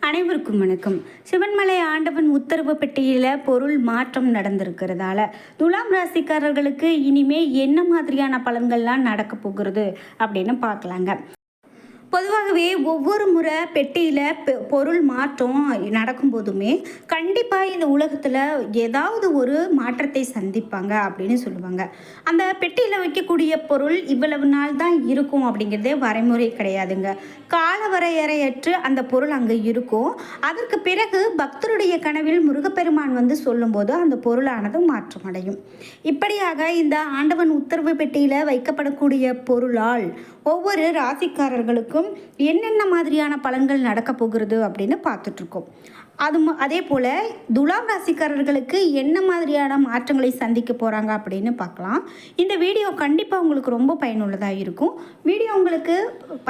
அனைவருக்கும் வணக்கம். சிவன்மலை ஆண்டவன் உத்தரவு பெட்டியில் பொருள் மாற்றம் நடந்திருக்கிறதால துலாம் ராசிக்காரர்களுக்கு இனிமே என்ன மாதிரியான பலன்கள்லாம் நடக்க போகிறது அப்படின்னு பார்க்கலாங்க. பொதுவாகவே ஒவ்வொரு முறை பெட்டியில் பொருள் மாற்றம் நடக்கும்போதுமே கண்டிப்பாக இந்த உலகத்தில் ஏதாவது ஒரு மாற்றத்தை சந்திப்பாங்க அப்படின்னு சொல்லுவாங்க. அந்த பெட்டியில் வைக்கக்கூடிய பொருள் இவ்வளவு நாள் தான் இருக்கும் அப்படிங்கிறதே வரைமுறை கிடையாதுங்க. கால வரையறையற்று அந்த பொருள் அங்கே இருக்கும். அதற்கு பிறகு பக்தருடைய கனவில் முருகப்பெருமான் வந்து சொல்லும்போது அந்த பொருளானது மாற்றமடையும். இப்படியாக இந்த ஆண்டவன் உத்தரவு பெட்டியில் வைக்கப்படக்கூடிய பொருளால் ஒவ்வொரு ராசிக்காரர்களுக்கும் என்னென்ன மாதிரியான பலன்கள் நடக்க போகிறது அப்படின்னு பார்த்துட்ருக்கோம். அதே போல் துலாம் ராசிக்காரர்களுக்கு என்ன மாதிரியான மாற்றங்களை சந்திக்க போகிறாங்க அப்படின்னு பார்க்கலாம். இந்த வீடியோ கண்டிப்பாக உங்களுக்கு ரொம்ப பயனுள்ளதாக இருக்கும். வீடியோ உங்களுக்கு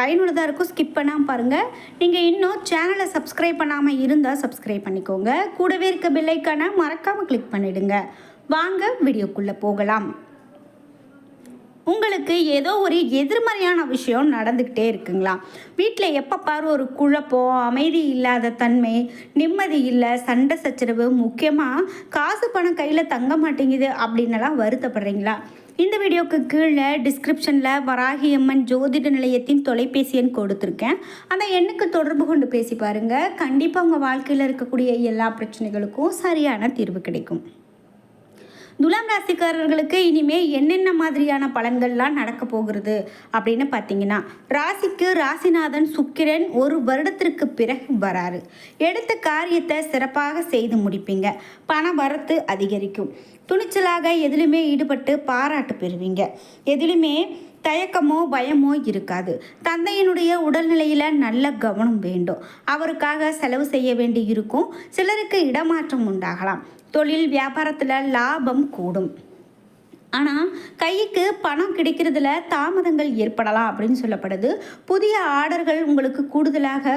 பயனுள்ளதாக இருக்கும், ஸ்கிப் பண்ணாமல் பாருங்கள். நீங்கள் இன்னும் சேனலை சப்ஸ்கிரைப் பண்ணாமல் இருந்தால் சப்ஸ்கிரைப் பண்ணிக்கோங்க. கூடவே இருக்க பெல் ஐக்கானை மறக்காமல் கிளிக் பண்ணிவிடுங்க. வாங்க வீடியோக்குள்ளே போகலாம். உங்களுக்கு ஏதோ ஒரு எதிர்மறையான விஷயம் நடந்துக்கிட்டே இருக்குங்களா? வீட்டில் எப்போ பாரு ஒரு குழப்பம், அமைதி இல்லாத தன்மை, நிம்மதி இல்லை, சண்டை சச்சரவு, முக்கியமாக காசு பணம் கையில் தங்க மாட்டேங்குது அப்படின்னலாம் வருத்தப்படுறீங்களா? இந்த வீடியோக்கு கீழே டிஸ்கிரிப்ஷனில் வராகியம்மன் ஜோதிட நிலையத்தின் தொலைபேசி எண் கொடுத்துருக்கேன். அந்த எண்ணுக்கு தொடர்பு கொண்டு பேசி பாருங்கள். கண்டிப்பாக உங்கள் வாழ்க்கையில் இருக்கக்கூடிய எல்லா பிரச்சனைகளுக்கும் சரியான தீர்வு கிடைக்கும். துலாம் ராசிக்காரர்களுக்கு இனிமேல் என்னென்ன மாதிரியான பலன்கள்லாம் நடக்க போகிறது அப்படின்னு பார்த்தீங்கன்னா, ராசிக்கு ராசிநாதன் சுக்கிரன் ஒரு வருடத்திற்கு பிறகு வராரு. எடுத்த காரியத்தை சிறப்பாக செய்து முடிப்பீங்க. பண வரத்து அதிகரிக்கும். துணிச்சலாக எதிலுமே ஈடுபட்டு பாராட்டு பெறுவீங்க. எதிலுமே தயக்கமோ பயமோ இருக்காது. தந்தையினுடைய உடல்நிலையில் நல்ல கவனம் வேண்டும். அவருக்காக செலவு செய்ய வேண்டி இருக்கும். சிலருக்கு இடமாற்றம் உண்டாகலாம். தொழில் வியாபாரத்தில் லாபம் கூடும். ஆனால் கைக்கு பணம் கிடைக்கிறதுல தாமதங்கள் ஏற்படலாம் அப்படின்னு சொல்லப்படுது. புதிய ஆர்டர்கள் உங்களுக்கு கூடுதலாக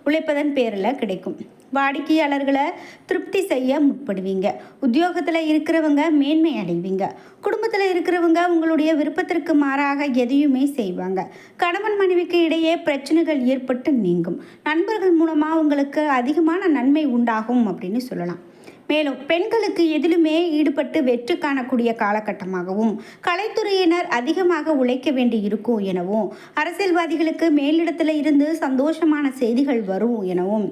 உழைப்பதன் பேரில் கிடைக்கும். வாடிக்கையாளர்களை திருப்தி செய்ய முற்படுவீங்க. உத்தியோகத்தில் இருக்கிறவங்க மேன்மை அடைவீங்க. குடும்பத்தில் இருக்கிறவங்க உங்களுடைய விருப்பத்திற்கு மாறாக எதையுமே செய்வாங்க. கணவன் மனைவிக்கு இடையே பிரச்சனைகள் ஏற்பட்டு நீங்கும். நண்பர்கள் மூலமாக உங்களுக்கு அதிகமான நன்மை உண்டாகும் அப்படின்னு சொல்லலாம். மேலும் பெண்களுக்கு எதிலுமே ஈடுபட்டு வெற்றி காணக்கூடிய காலகட்டமாகவும், கலைத்துறையினர் அதிகமாக உழைக்க வேண்டி இருக்கும் எனவும், அரசியல்வாதிகளுக்கு மேலிடத்தில் இருந்து சந்தோஷமான செய்திகள் வரும் எனவும்,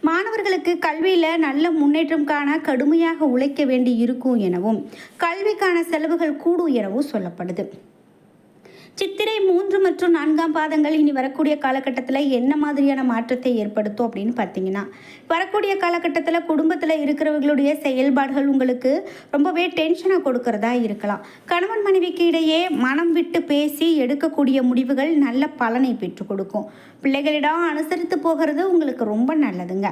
மாணவர்களுக்கு கல்வியில் நல்ல முன்னேற்றம் காண கடுமையாக உழைக்க வேண்டி இருக்கும் எனவும், கல்விக்கான செலவுகள் கூடும் எனவும் சொல்லப்படுது. சித்திரை 3 மற்றும் 4ஆம் பாதங்கள் இனி வரக்கூடிய காலகட்டத்தில் என்ன மாதிரியான மாற்றத்தை ஏற்படுத்தும் அப்படின்னு பார்த்தீங்கன்னா, வரக்கூடிய காலகட்டத்தில் குடும்பத்தில் இருக்கிறவர்களுடைய செயல்பாடுகள் உங்களுக்கு ரொம்பவே டென்ஷனை கொடுக்கறதா இருக்கலாம். கணவன் மனைவிக்கு இடையே மனம் விட்டு பேசி எடுக்கக்கூடிய முடிவுகள் நல்ல பலனை பெற்றுக் கொடுக்கும். பிள்ளைகளிடம் அனுசரித்து போகிறது உங்களுக்கு ரொம்ப நல்லதுங்க.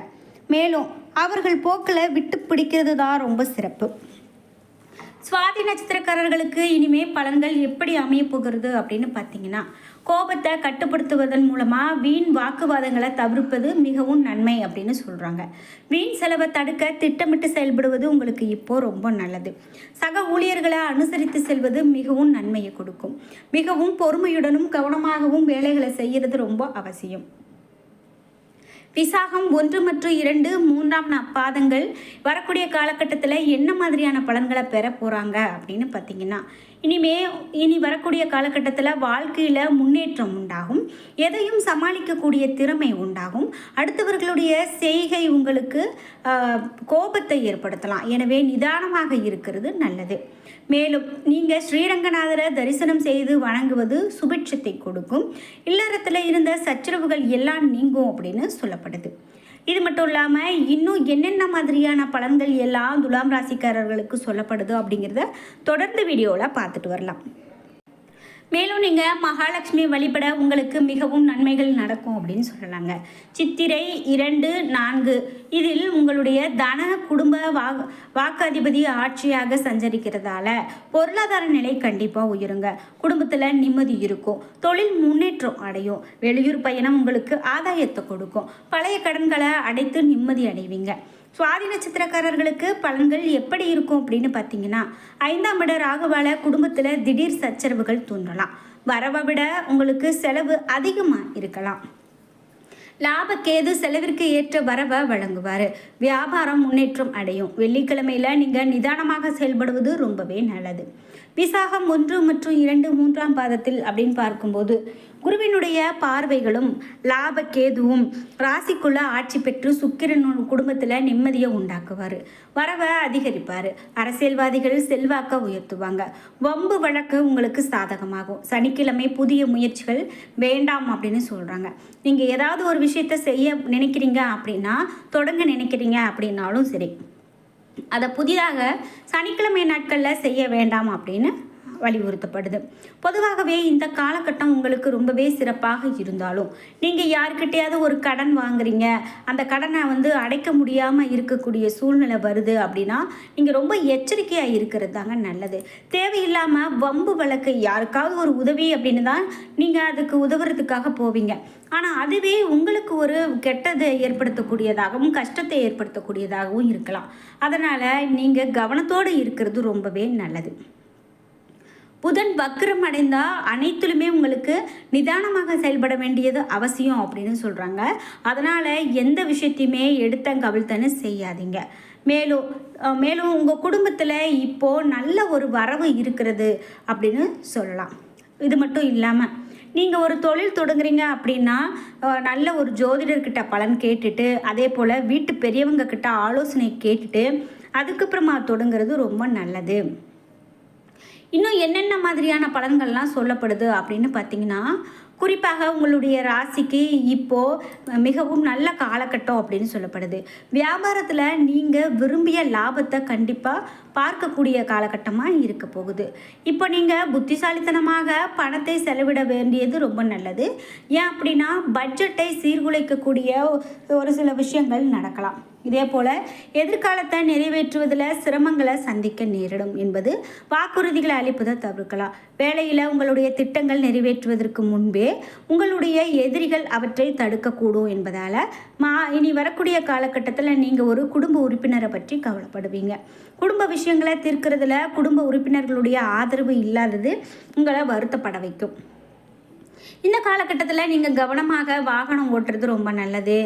மேலும் அவர்கள் போக்கில் விட்டு பிடிக்கிறது தான் ரொம்ப சிறப்பு. சுவாதி நட்சத்திரக்காரர்களுக்கு இனிமே பலன்கள் எப்படி அமைய போகிறது அப்படின்னு பார்த்தீங்கன்னா, கோபத்தை கட்டுப்படுத்துவதன் மூலமாக வீண் வாக்குவாதங்களை தவிர்ப்பது மிகவும் நன்மை அப்படின்னு சொல்கிறாங்க. வீண் செலவை தடுக்க திட்டமிட்டு செயல்படுவது உங்களுக்கு இப்போது ரொம்ப நல்லது. சக ஊழியர்களை அனுசரித்து செல்வது மிகவும் நன்மையை கொடுக்கும். மிகவும் பொறுமையுடனும் கவனமாகவும் வேலைகளை செய்கிறது ரொம்ப அவசியம். விசாகம் 1 மற்றும் 2, 3ஆம் பாதங்கள் வரக்கூடிய காலகட்டத்தில் என்ன மாதிரியான பலன்களை பெற போகிறாங்க அப்படின்னு பார்த்தீங்கன்னா, இனி வரக்கூடிய காலகட்டத்தில் வாழ்க்கையில் முன்னேற்றம் உண்டாகும். எதையும் சமாளிக்கக்கூடிய திறமை உண்டாகும். அடுத்தவர்களுடைய செய்கை உங்களுக்கு கோபத்தை ஏற்படுத்தலாம். எனவே நிதானமாக இருக்கிறது நல்லது. மேலும் நீங்கள் ஸ்ரீரங்கநாதரை தரிசனம் செய்து வணங்குவது சுபிட்சத்தை கொடுக்கும். இல்லறத்தில் இருந்த சச்சரவுகள் எல்லாம் நீங்கும் அப்படின்னு சொல்லப்படுது. இது மட்டும் இல்லாமல் இன்னும் என்னென்ன மாதிரியான பலன்கள் எல்லாம் துலாம் ராசிக்காரர்களுக்கு சொல்லப்படுது அப்படிங்கிறத தொடர்ந்து வீடியோவில் பார்த்துட்டு வரலாம். மேலும் நீங்கள் மகாலட்சுமி வழிபட உங்களுக்கு மிகவும் நன்மைகள் நடக்கும் அப்படின்னு சொல்லலாங்க. சித்திரை 2, 4 இதில் உங்களுடைய தன குடும்ப வாக்காதிபதி ஆட்சியாக சஞ்சரிக்கிறதால பொருளாதார நிலை கண்டிப்பாக உயருங்க. குடும்பத்தில் நிம்மதி இருக்கும். தொழில் முன்னேற்றம் அடையும். வெளியூர் பயணம் உங்களுக்கு ஆதாயத்தை கொடுக்கும். பழைய கடன்களை அடைத்து நிம்மதி அடைவீங்க. சுவாதி நட்சத்திரக்காரர்களுக்கு பலன்கள் எப்படி இருக்கும் அப்படின்னு பார்த்தீங்கன்னா, 5ஆம் இட ராகுவால குடும்பத்தில் திடீர் சச்சரவுகள் தோன்றலாம். வரவை விட உங்களுக்கு செலவு அதிகமாக இருக்கலாம். லாபக்கேது செலவிற்கு ஏற்ற வரவை வழங்குவார். வியாபாரம் முன்னேற்றம் அடையும். வெள்ளிக்கிழமையில் நீங்கள் நிதானமாக செயல்படுவது ரொம்பவே நல்லது. விசாகம் 1 மற்றும் 2, 3ஆம் பாதத்தில் அப்படின்னு பார்க்கும்போது குருவினுடைய பார்வைகளும் லாபக்கேதுவும் ராசிக்குள்ள ஆட்சி பெற்று சுக்கிரன் குடும்பத்தில் நிம்மதியை உண்டாக்குவார். வரவை அதிகரிப்பார். அரசியல்வாதிகள் செல்வாக்க உயர்த்துவாங்க. வம்பு வழக்கு உங்களுக்கு சாதகமாகும். சனிக்கிழமை புதிய முயற்சிகள் வேண்டாம் அப்படின்னு சொல்கிறாங்க. நீங்கள் ஏதாவது ஒரு விஷயத்தை செய்ய நினைக்கிறீங்க அப்படின்னா, தொடங்க நினைக்கிறீங்க அப்படின்னாலும் சரி, அதை புதிதாக சனிக்கிழமை நாட்களில் செய்ய வேண்டாம் அப்படின்னு வலியுறுத்தப்படுது. பொதுவாகவே இந்த காலகட்டம் உங்களுக்கு ரொம்பவே சிறப்பாக இருந்தாலும், நீங்கள் யாருக்கிட்டையாவது ஒரு கடன் வாங்குறீங்க, அந்த கடனை அடைக்க முடியாமல் இருக்கக்கூடிய சூழ்நிலை வருது அப்படின்னா, நீங்கள் ரொம்ப எச்சரிக்கையாக இருக்கிறது தாங்க நல்லது. தேவையில்லாமல் வம்பு வழக்கு, யாருக்காவது ஒரு உதவி அப்படின்னு தான் நீங்கள் அதுக்கு உதவுறதுக்காக போவீங்க. ஆனால் அதுவே உங்களுக்கு ஒரு கெட்டதை ஏற்படுத்தக்கூடியதாகவும் கஷ்டத்தை ஏற்படுத்தக்கூடியதாகவும் இருக்கலாம். அதனால் நீங்கள் கவனத்தோடு இருக்கிறது ரொம்பவே நல்லது. புதன் வக்ரம் அடைந்தால் அனைத்திலுமே உங்களுக்கு நிதானமாக செயல்பட வேண்டியது அவசியம் அப்படின்னு சொல்கிறாங்க. அதனால் எந்த விஷயத்தையுமே எடுத்தங்கவிழ்த்தன்னு செய்யாதீங்க. மேலும் உங்கள் குடும்பத்தில் இப்போது நல்ல ஒரு வரவு இருக்கிறது அப்படின்னு சொல்லலாம். இது மட்டும் இல்லாமல் நீங்கள் ஒரு தொழில் தொடங்குறீங்க அப்படின்னா, நல்ல ஒரு ஜோதிடர்கிட்ட பலன் கேட்டுட்டு, அதே போல் வீட்டு பெரியவங்க கிட்ட ஆலோசனை கேட்டுட்டு அதுக்கப்புறமா தொடங்குறது ரொம்ப நல்லது. இன்னும் என்னென்ன மாதிரியான பலன்கள்லாம் சொல்லப்படுது அப்படின்னு பார்த்தீங்கன்னா, குறிப்பாக உங்களுடைய ராசிக்கு இப்போது மிகவும் நல்ல காலகட்டம் அப்படின்னு சொல்லப்படுது. வியாபாரத்தில் நீங்கள் விரும்பிய லாபத்தை கண்டிப்பாக பார்க்கக்கூடிய காலகட்டமாக இருக்க போகுது. இப்போ நீங்கள் புத்திசாலித்தனமாக பணத்தை செலவிட வேண்டியது ரொம்ப நல்லது. ஏன் அப்படின்னா, பட்ஜெட்டை சீர்குலைக்கக்கூடிய ஒரு சில விஷயங்கள் நடக்கலாம். இதே போல் எதிர்காலத்தை நிறைவேற்றுவதில் சிரமங்களை சந்திக்க நேரிடும் என்பது வாக்குறுதிகளை அளிப்பதை தவிர்க்கலாம். வேலையில் உங்களுடைய திட்டங்கள் நிறைவேற்றுவதற்கு முன்பே உங்களுடைய எதிரிகள் அவற்றை தடுக்கக்கூடும் என்பதால் இனி வரக்கூடிய காலகட்டத்தில் நீங்கள் ஒரு குடும்ப உறுப்பினரை பற்றி கவலைப்படுவீங்க. குடும்ப விஷயங்களை தீர்க்கிறதுல குடும்ப உறுப்பினர்களுடைய ஆதரவு இல்லாதது உங்களை வருத்தப்பட வைக்கும். இந்த காலகட்டத்தில் நீங்கள் கவனமாக வாகனம் ஓட்டுறது ரொம்ப நல்லது.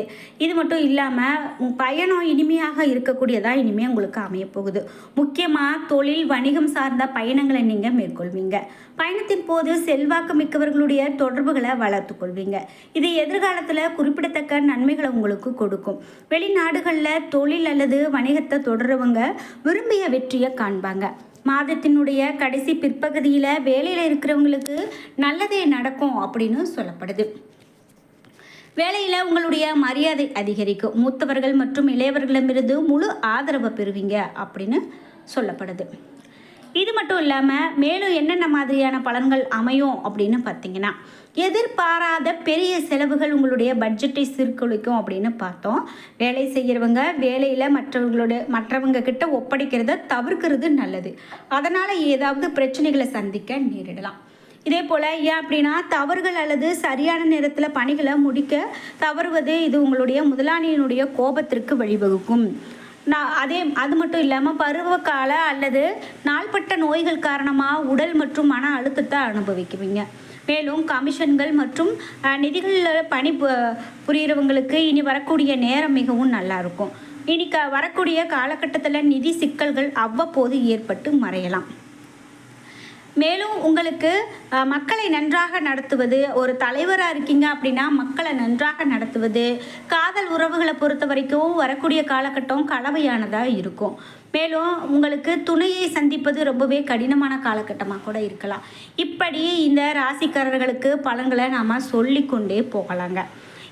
இது மட்டும் இல்லாமல் பயணம் இனிமையாக இருக்கக்கூடியதாக இனிமேல் உங்களுக்கு அமையப்போகுது. முக்கியமாக தொழில் வணிகம் சார்ந்த பயணங்களை நீங்கள் மேற்கொள்வீங்க. பயணத்தின் போது செல்வாக்கு மிக்கவர்களுடைய தொடர்புகளை வளர்த்து கொள்வீங்க. இது எதிர்காலத்தில் குறிப்பிடத்தக்க நன்மைகளை உங்களுக்கு கொடுக்கும். வெளிநாடுகளில் தொழில் அல்லது வணிகத்தை தொடர்றவங்க விரும்பிய வெற்றியை காண்பாங்க. மாதத்தினுடைய கடைசி பிற்பகுதியில் வேலையில் இருக்கிறவங்களுக்கு நல்லதே நடக்கும் அப்படின்னு சொல்லப்படுது. வேலையில் உங்களுடைய மரியாதை அதிகரிக்கும். மூத்தவர்கள் மற்றும் இளையவர்களிடமிருந்து முழு ஆதரவை பெறுவீங்க அப்படின்னு சொல்லப்படுது. இது மட்டும் இல்லாமல் மேலும் என்னென்ன மாதிரியான பலன்கள் அமையும் அப்படின்னு பார்த்தீங்கன்னா, எதிர்பாராத பெரிய செலவுகள் உங்களுடைய பட்ஜெட்டை சீர்குலைக்கும் அப்படின்னு பார்த்தோம். வேலை செய்கிறவங்க வேலையில் மற்றவங்க கிட்ட ஒப்படைக்கிறத தவிர்க்கிறது நல்லது. அதனால் ஏதாவது பிரச்சனைகளை சந்திக்க நேரிடலாம். இதே போல் ஏன் அப்படின்னா, தவறுகள் அல்லது சரியான நேரத்தில் பணிகளை முடிக்க தவறுவது இது உங்களுடைய முதலாளியினுடைய கோபத்திற்கு வழிவகுக்கும். அது மட்டும் இல்லாமல் பருவகால அல்லது நாள்பட்ட நோய்கள் காரணமாக உடல் மற்றும் மன அழுத்தத்தை அனுபவிக்குவீங்க. மேலும் கமிஷன்கள் மற்றும் நிதிகளில் பணி புரிகிறவங்களுக்கு இனி வரக்கூடிய நேரம் மிகவும் நல்லா இருக்கும். இனி வரக்கூடிய காலகட்டத்தில் நிதி சிக்கல்கள் அவ்வப்போது ஏற்பட்டு மறையலாம். மேலும் உங்களுக்கு மக்களை நன்றாக நடத்துவது, ஒரு தலைவராக இருக்கீங்க அப்படின்னா மக்களை நன்றாக நடத்துவது, காதல் உறவுகளை பொறுத்த வரைக்கும் வரக்கூடிய காலகட்டம் கலவையானதாக இருக்கும். மேலும் உங்களுக்கு துணையை சந்திப்பது ரொம்பவே கடினமான காலகட்டமாக கூட இருக்கலாம். இப்படி இந்த ராசிக்காரர்களுக்கு பலன்களை நாம் சொல்லிக்கொண்டே போகலாங்க.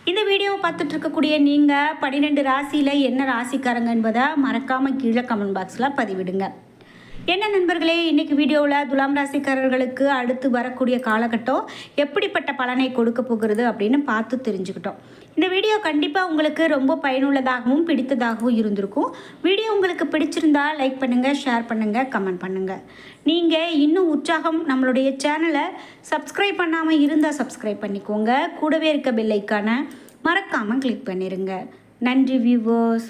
இந்த வீடியோவை பார்த்துட்டு இருக்கக்கூடிய நீங்கள் 12 ராசியில் என்ன ராசிக்காரங்க என்பதை மறக்காமல் கீழே கமெண்ட் பாக்ஸில் பதிவிடுங்க. என்ன நண்பர்களே, இன்றைக்கி வீடியோவில் துலாம் ராசிக்காரர்களுக்கு அடுத்து வரக்கூடிய காலகட்டம் எப்படிப்பட்ட பலனை கொடுக்க போகிறது அப்படின்னு பார்த்து தெரிஞ்சுக்கிட்டோம். இந்த வீடியோ கண்டிப்பாக உங்களுக்கு ரொம்ப பயனுள்ளதாகவும் பிடித்ததாகவும் இருந்திருக்கும். வீடியோ உங்களுக்கு பிடிச்சிருந்தா லைக் பண்ணுங்கள், ஷேர் பண்ணுங்கள், கமெண்ட் பண்ணுங்கள். நீங்கள் இன்னும் உற்சாகம் நம்மளுடைய சேனலை சப்ஸ்கிரைப் பண்ணாமல் இருந்தால் சப்ஸ்கிரைப் பண்ணிக்கோங்க. கூடவே இருக்க பெல் ஐக்கானை மறக்காமல் கிளிக் பண்ணிடுங்க. நன்றி வியூவர்ஸ்.